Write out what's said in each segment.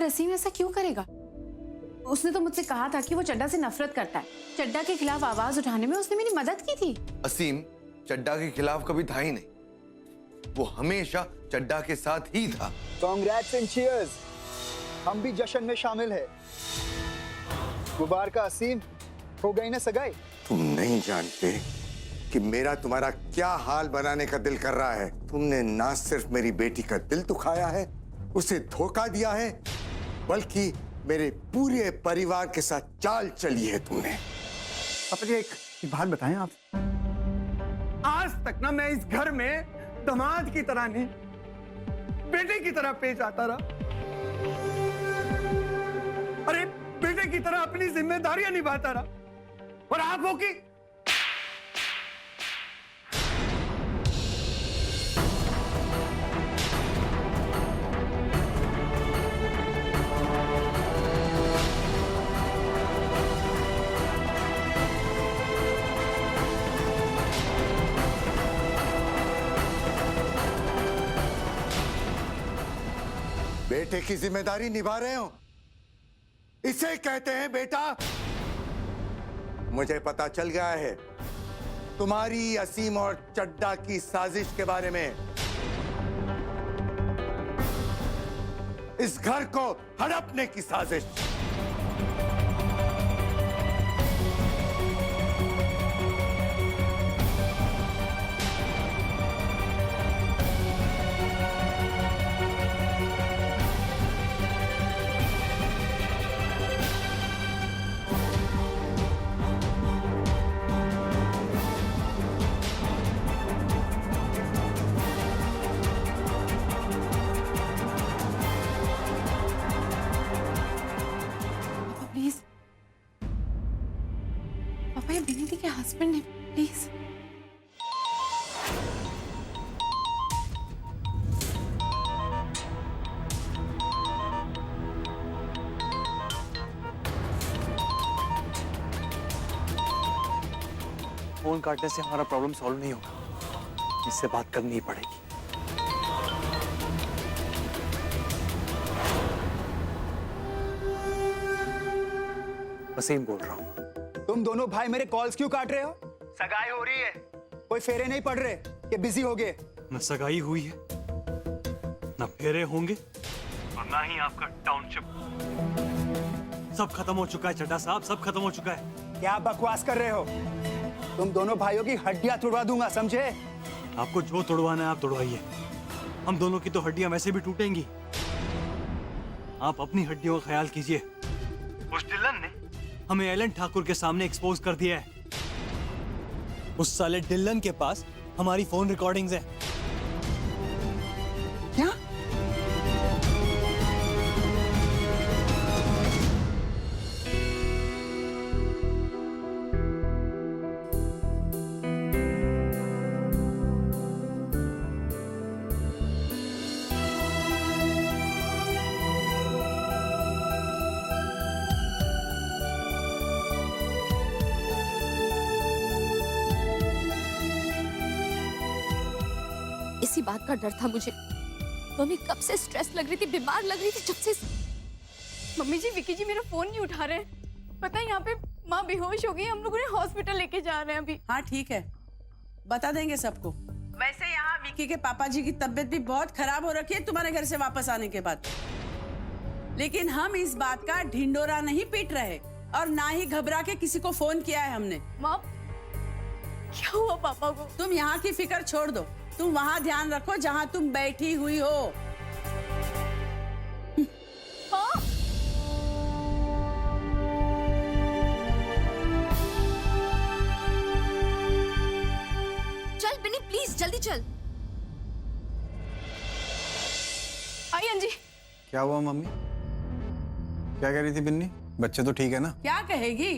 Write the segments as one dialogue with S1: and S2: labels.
S1: असीम ऐसा क्यों करेगा? उसने तो मुझसे कहा था कि वो चड्डा से नफरत करता है। चड्डा के खिलाफ आवाज उठाने में उसने मेरी मदद की थी।
S2: असीम चड्डा के खिलाफ कभी था ही नहीं, वो हमेशा चड्डा के साथ ही था।
S3: कांग्रेट्स एंड चीयर्स, हम भी जश्न में शामिल है। मुबारक असीम, हो गई ना सगाई।
S4: तुम नहीं जानते कि मेरा तुम्हारा क्या हाल बनाने का दिल कर रहा है। तुमने ना सिर्फ मेरी बेटी का दिल दुखाया है, उसे धोखा दिया है, बल्कि मेरे पूरे परिवार के साथ चाल चली है तुमने।
S5: पापा जी एक बात बताएं आप, आज तक ना मैं इस घर में दामाद की तरह नहीं, बेटे की तरह पेश आता रहा। अरे बेटे की तरह अपनी जिम्मेदारियां निभाता रहा, और आप हो कि
S4: बेटे की जिम्मेदारी निभा रहे हो, इसे कहते हैं बेटा। मुझे पता चल गया है तुम्हारी असीम और चड्डा की साजिश के बारे में। इस घर को हड़पने की साजिश।
S1: पापा ये विनीति के हस्बैंड है, प्लीज।
S6: फोन काटने से हमारा प्रॉब्लम सॉल्व नहीं होगा, इससे बात करनी ही पड़ेगी। वसीम बोल रहा हूँ।
S3: तुम दोनों भाई मेरे कॉल्स क्यों काट रहे हो? सगाई हो रही है, कोई फेरे नहीं पड़ रहे कि बिजी हो गए?
S6: न सगाई हुई है, न फेरे होंगे, और ना ही आपका टाउनशिप। सब खत्म हो चुका है चड्डा साहब, सब खत्म हो चुका है।
S3: क्या बकवास कर रहे हो? तुम दोनों भाइयों की हड्डियां तोड़वा दूंगा, समझे?
S6: आपको जो तोड़वाना है आप तोड़वाइए, हम दोनों की तो हड्डियां वैसे भी टूटेंगी। आप अपनी हड्डियों का ख्याल कीजिए। उस डिलन ने हमें एलन ठाकुर के सामने एक्सपोज कर दिया है। उस साले डिलन के पास हमारी फोन रिकॉर्डिंग्स हैं।
S3: क्या?
S7: इसी बात का डर था मुझे। मम्मी कब से स्ट्रेस लग रही थी, बीमार लग रही थी जब से।
S1: मम्मी जी, विकी जी मेरा फोन नहीं उठा रहे हैं। पता है यहाँ पे माँ बेहोश हो गई, हम लोग उन्हें हॉस्पिटल लेके जा रहे हैं अभी।
S8: हाँ ठीक है, बता देंगे सबको। वैसे यहाँ विकी के पापा जी की तबीयत भी बहुत खराब हो रखी है तुम्हारे घर से वापस आने के बाद। लेकिन हम इस बात का ढिंडोरा नहीं पीट रहे, और ना ही घबरा के किसी को फोन किया है हमने।
S1: माँ, क्या हुआ पापा को?
S8: तुम यहाँ की फिक्र छोड़ दो, तुम वहाँ ध्यान रखो जहाँ तुम बैठी हुई हो।
S1: हाँ?
S7: चल बिनी प्लीज जल्दी चल।
S1: आई अंजी।
S5: क्या हुआ मम्मी? क्या कह रही थी बिन्नी? बच्चे तो ठीक है ना?
S8: क्या कहेगी?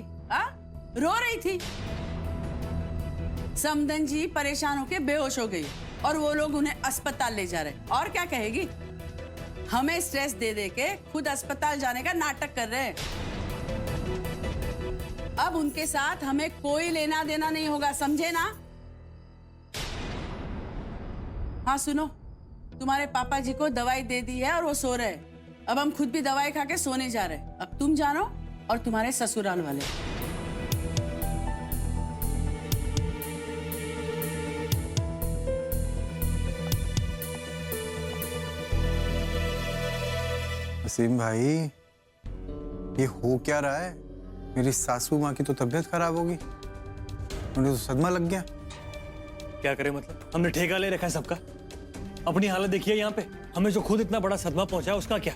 S8: रो रही थी। समदन जी परेशान होके बेहोश हो गई और वो लोग उन्हें अस्पताल ले जा रहे। और क्या कहेगी? हमें स्ट्रेस दे दे के खुद अस्पताल जाने का नाटक कर रहे हैं। अब उनके साथ हमें कोई लेना देना नहीं होगा, समझे ना? हाँ सुनो, तुम्हारे पापा जी को दवाई दे दी है और वो सो रहे हैं। अब हम खुद भी दवाई खा के सोने जा रहे हैं। अब तुम जानो और तुम्हारे ससुराल वाले।
S3: वसीम भाई, ये हो क्या रहा है? मेरी सासू माँ की तो तबीयत खराब होगी, मुझे तो सदमा लग गया।
S6: क्या करें मतलब? हमने ठेका ले रखा है सबका। अपनी हालत देखिए यहाँ पे, हमें जो खुद इतना बड़ा सदमा पहुंचा है उसका क्या?